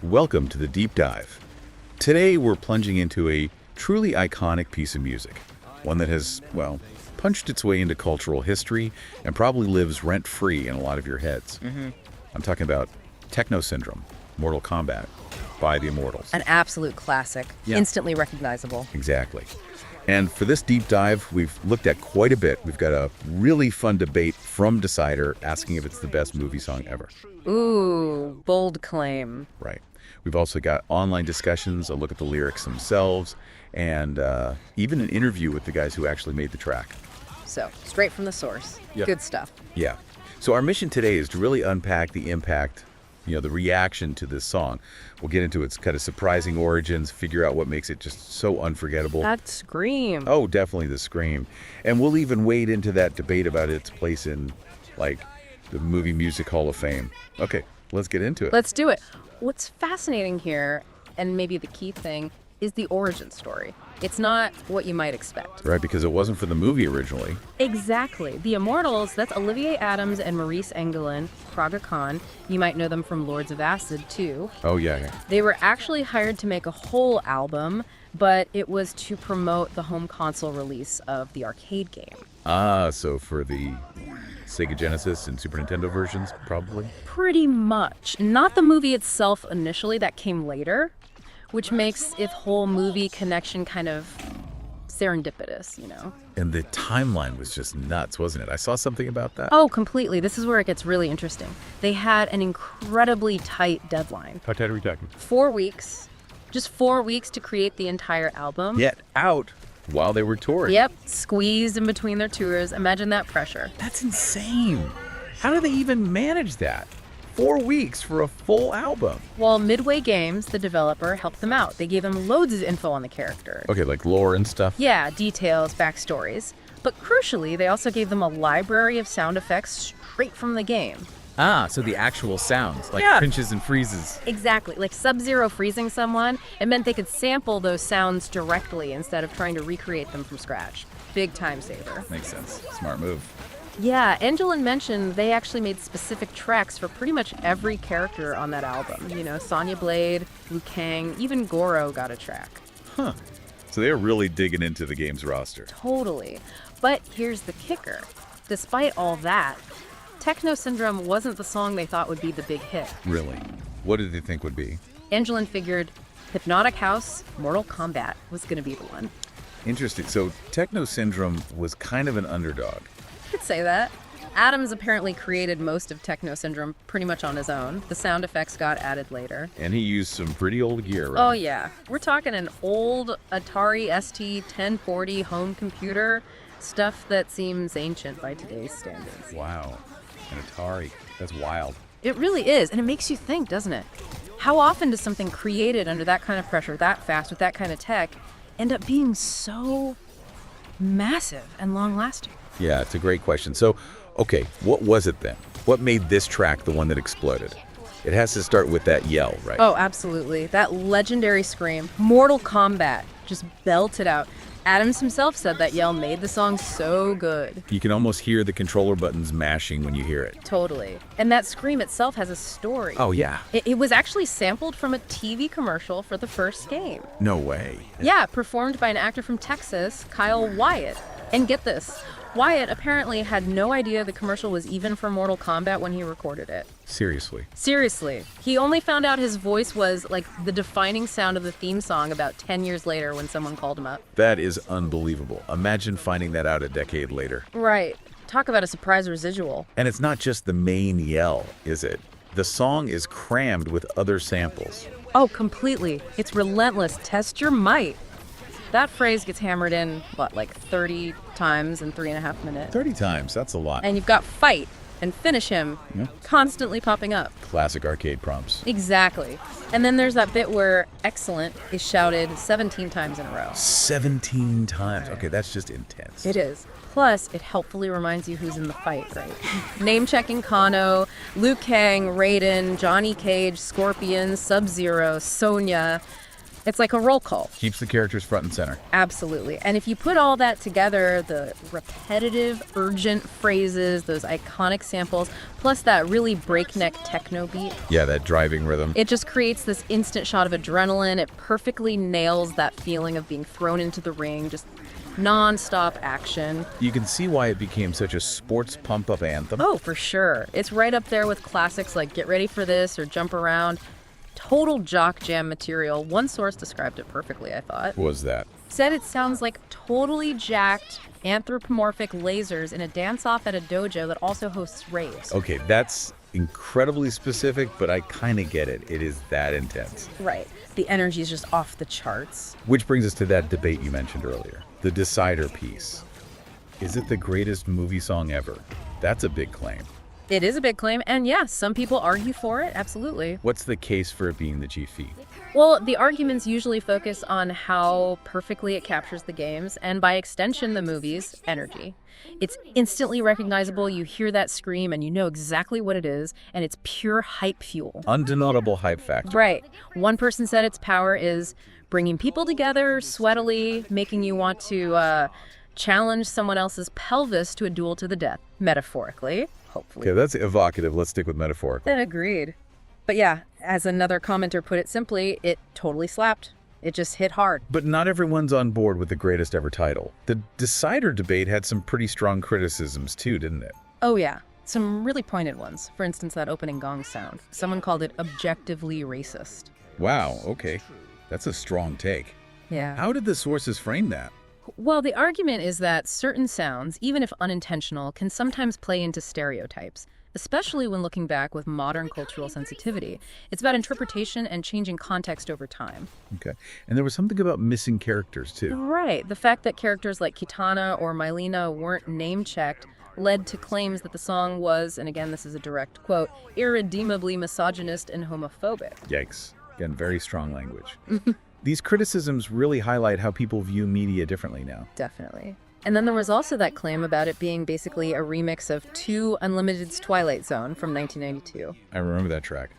Welcome to the Deep Dive. Today we're plunging into a truly iconic piece of music, one that has, well, punched its way into cultural history and probably lives rent-free in a lot of your heads. I'm talking about Techno Syndrome, Mortal Kombat, by the Immortals. An absolute classic, instantly recognizable. Exactly. And for this deep dive, we've looked at quite a bit. We've got a really fun debate from Decider asking if it's the best movie song ever. Ooh, bold claim. Right. We've also got online discussions, a look at the lyrics themselves, and even an interview with the guys who actually made the track. So, straight from the source. Yep. Good stuff. Yeah. So our mission today is to really unpack the impact, the reaction to this song. We'll get into its kind of surprising origins, figure out what makes it just so unforgettable. That scream. Oh, definitely the scream. And we'll even wade into that debate about its place in, like, the Movie Music Hall of Fame. Okay, let's get into it. Let's do it. What's fascinating here, and maybe the key thing, is the origin story. It's not what you might expect. Right, because it wasn't for the movie originally. Exactly. The Immortals, that's Olivier Adams and Maurice Engelin, Praga Khan. You might know them from Lords of Acid, too. Oh, yeah. They were actually hired to make a whole album, but it was to promote the home console release of the arcade game. Ah, so for the Sega Genesis and Super Nintendo versions, probably? Pretty much. Not the movie itself initially, that came later, which makes its whole movie connection kind of serendipitous, And the timeline was just nuts, wasn't it? I saw something about that. Oh, completely. This is where it gets really interesting. They had an incredibly tight deadline. How tight are we talking? 4 weeks. Just 4 weeks to create the entire album. Yet out while they were touring. Yep, squeezed in between their tours. Imagine that pressure. That's insane. How do they even manage that? 4 weeks for a full album. Well, Midway Games, the developer, helped them out. They gave them loads of info on the character. Okay, like lore and stuff? Yeah, details, backstories. But crucially, they also gave them a library of sound effects straight from the game. Ah, so the actual sounds, like pinches and freezes. Exactly. Like Sub-Zero freezing someone, it meant they could sample those sounds directly instead of trying to recreate them from scratch. Big time saver. Makes sense. Smart move. Yeah, Angelin mentioned they actually made specific tracks for pretty much every character on that album. Sonya Blade, Liu Kang, even Goro got a track. Huh. So they're really digging into the game's roster. Totally. But here's the kicker. Despite all that, Techno Syndrome wasn't the song they thought would be the big hit. Really? What did they think would be? Angelin figured Hypnotic House, Mortal Kombat was going to be the one. Interesting. So Techno Syndrome was kind of an underdog. You could say that. Adams apparently created most of Techno Syndrome pretty much on his own. The sound effects got added later. And he used some pretty old gear, right? Oh, yeah. We're talking an old Atari ST 1040 home computer, stuff that seems ancient by today's standards. Wow. An Atari. That's wild. It really is, and it makes you think, doesn't it? How often does something created under that kind of pressure, that fast, with that kind of tech, end up being so massive and long-lasting? Yeah, it's a great question. So, okay, what was it then? What made this track the one that exploded? It has to start with that yell, right? Oh, absolutely. That legendary scream, Mortal Kombat, just belted out. Adams himself said that yell made the song so good. You can almost hear the controller buttons mashing when you hear it. Totally. And that scream itself has a story. Oh, yeah. It was actually sampled from a TV commercial for the first game. No way. Yeah, performed by an actor from Texas, Kyle Wyatt. And get this, Wyatt apparently had no idea the commercial was even for Mortal Kombat when he recorded it. Seriously. Seriously. He only found out his voice was like the defining sound of the theme song about 10 years later when someone called him up. That is unbelievable. Imagine finding that out a decade later. Right. Talk about a surprise residual. And it's not just the main yell, is it? The song is crammed with other samples. Oh, completely. It's relentless. Test your might. That phrase gets hammered in, like 30 times in 3.5 minutes? 30 times, that's a lot. And you've got fight and finish him constantly popping up. Classic arcade prompts. Exactly. And then there's that bit where excellent is shouted 17 times in a row. 17 times. Okay, that's just intense. It is. Plus, it helpfully reminds you who's in the fight, right? Name-checking Kano, Liu Kang, Raiden, Johnny Cage, Scorpion, Sub-Zero, Sonya. It's like a roll call. Keeps the characters front and center. Absolutely. And if you put all that together, the repetitive, urgent phrases, those iconic samples, plus that really breakneck techno beat, Yeah, that driving rhythm. it just creates this instant shot of adrenaline. It perfectly nails that feeling of being thrown into the ring, just non-stop action. You can see why it became such a sports pump-up anthem. Oh, for sure. It's right up there with classics like Get Ready for This or Jump Around. Total jock jam material. One source described it perfectly, I thought. What was that? Said it sounds like totally jacked anthropomorphic lasers in a dance-off at a dojo that also hosts raves. Okay, that's incredibly specific, but I kind of get it. It is that intense. Right. The energy is just off the charts. Which brings us to that debate you mentioned earlier. The Decider piece. Is it the greatest movie song ever? That's a big claim. It is a big claim, and yeah, some people argue for it, absolutely. What's the case for it being the chief feat? Well, the arguments usually focus on how perfectly it captures the games, and by extension, the movie's energy. It's instantly recognizable. You hear that scream, and you know exactly what it is, and it's pure hype fuel. Undeniable hype factor. Right. One person said its power is bringing people together sweatily, making you want to challenge someone else's pelvis to a duel to the death, metaphorically, hopefully. Okay, that's evocative. Let's stick with metaphorical. Then agreed. But yeah, as another commenter put it simply, it totally slapped. It just hit hard. But not everyone's on board with the greatest ever title. The Decider debate had some pretty strong criticisms too, didn't it? Oh yeah, some really pointed ones. For instance, that opening gong sound. Someone called it objectively racist. Wow, okay. That's a strong take. Yeah. How did the sources frame that? Well, the argument is that certain sounds, even if unintentional, can sometimes play into stereotypes, especially when looking back with modern cultural sensitivity. It's about interpretation and changing context over time. Okay. And there was something about missing characters too. Right. The fact that characters like Kitana or Mylena weren't name-checked led to claims that the song was, and again, this is a direct quote, irredeemably misogynist and homophobic. Yikes. Again, very strong language. These criticisms really highlight how people view media differently now. Definitely. And then there was also that claim about it being basically a remix of 2 Unlimited's Twilight Zone from 1992. I remember that track.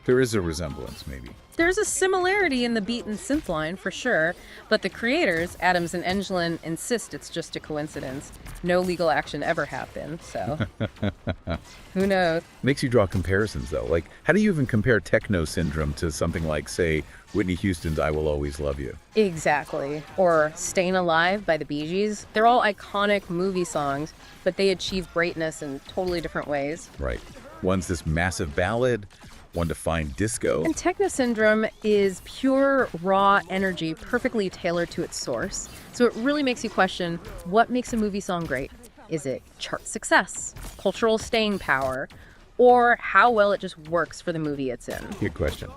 There is a resemblance, maybe. There's a similarity in the beat and synth line, for sure, but the creators, Adams and Engelin, insist it's just a coincidence. No legal action ever happened, so who knows? Makes you draw comparisons, though. Like, how do you even compare Techno Syndrome to something like, say, Whitney Houston's I Will Always Love You? Exactly. Or Stayin' Alive by the Bee Gees. They're all iconic movie songs, but they achieve greatness in totally different ways. Right. One's this massive ballad, one defined disco. And Techno Syndrome is pure, raw energy, perfectly tailored to its source. So it really makes you question, what makes a movie song great? Is it chart success, cultural staying power, or how well it just works for the movie it's in? Good question.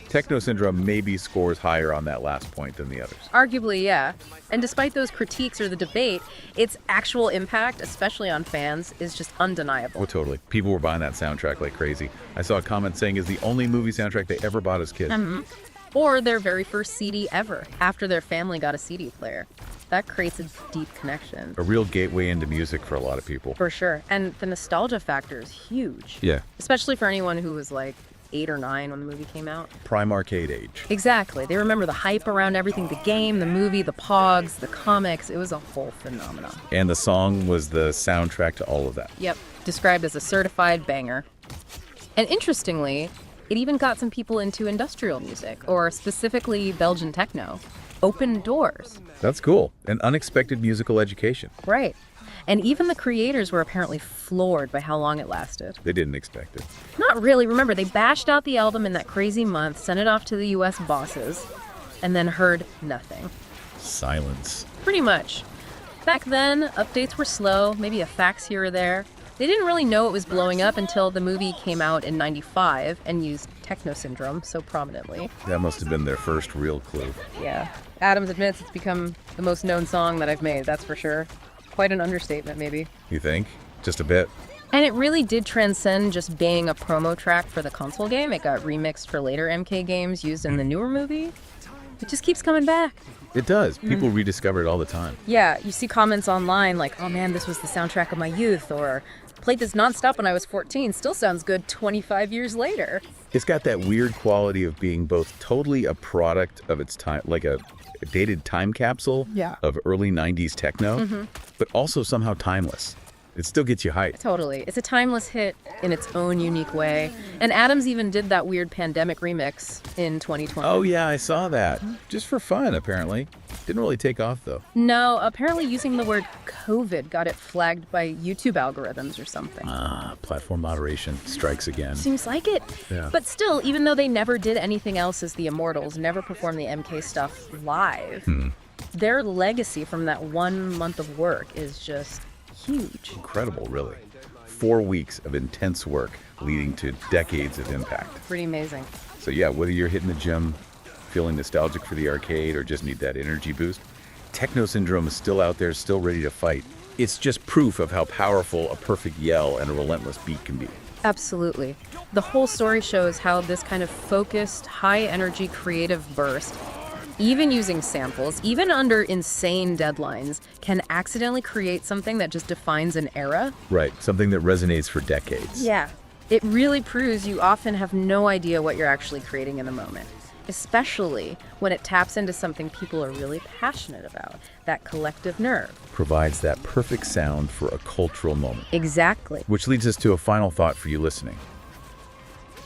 Techno Syndrome maybe scores higher on that last point than the others. Arguably, yeah. And despite those critiques or the debate, its actual impact, especially on fans, is just undeniable. Oh, totally. People were buying that soundtrack like crazy. I saw a comment saying it's the only movie soundtrack they ever bought as kids. Or their very first CD ever, after their family got a CD player. That creates a deep connection. A real gateway into music for a lot of people. For sure. And the nostalgia factor is huge. Yeah. Especially for anyone who was like 8 or 9 when the movie came out. Prime arcade age. Exactly. They remember the hype around everything, the game, the movie, the pogs, the comics. It was a whole phenomenon. And the song was the soundtrack to all of that. Yep. Described as a certified banger. And interestingly, it even got some people into industrial music, or specifically Belgian techno. Opened doors. That's cool. An unexpected musical education. Right. And even the creators were apparently floored by how long it lasted. They didn't expect it. Not really. Remember, they bashed out the album in that crazy month, sent it off to the US bosses, and then heard nothing. Silence. Pretty much. Back then, updates were slow, maybe a fax here or there. They didn't really know it was blowing up until the movie came out in '95 and used Techno Syndrome so prominently. That must have been their first real clue. Yeah. Adams admits it's become the most known song that I've made, that's for sure. Quite an understatement, maybe. You think? Just a bit? And it really did transcend just being a promo track for the console game. It got remixed for later MK games used in the newer movie. It just keeps coming back. It does. People rediscover it all the time. Yeah, you see comments online like, oh man, this was the soundtrack of my youth, or played this nonstop when I was 14, still sounds good 25 years later. It's got that weird quality of being both totally a product of its time, like a dated time capsule of early 90s techno, but also somehow timeless. It still gets you hyped. Totally. It's a timeless hit in its own unique way. And Adams even did that weird pandemic remix in 2020. Oh, yeah, I saw that. Just for fun, apparently. Didn't really take off, though. No, apparently using the word COVID got it flagged by YouTube algorithms or something. Platform moderation strikes again. Seems like it. Yeah. But still, even though they never did anything else as the Immortals, never performed the MK stuff live, their legacy from that 1 month of work is just huge. Incredible, really. 4 weeks of intense work leading to decades of impact. Pretty amazing. So yeah, whether you're hitting the gym, feeling nostalgic for the arcade, or just need that energy boost, Techno Syndrome is still out there, still ready to fight. It's just proof of how powerful a perfect yell and a relentless beat can be. Absolutely. The whole story shows how this kind of focused, high-energy creative burst, even using samples, even under insane deadlines, can accidentally create something that just defines an era. Right, something that resonates for decades. Yeah. It really proves you often have no idea what you're actually creating in the moment, especially when it taps into something people are really passionate about, that collective nerve. Provides that perfect sound for a cultural moment. Exactly. Which leads us to a final thought for you listening.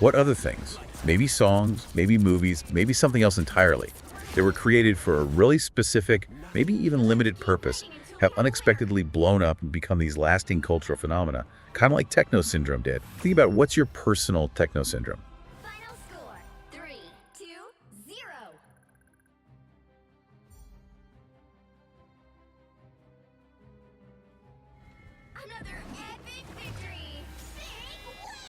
What other things, maybe songs, maybe movies, maybe something else entirely, that were created for a really specific, maybe even limited purpose, have unexpectedly blown up and become these lasting cultural phenomena, kind of like Techno Syndrome did? Think about what's your personal Techno Syndrome.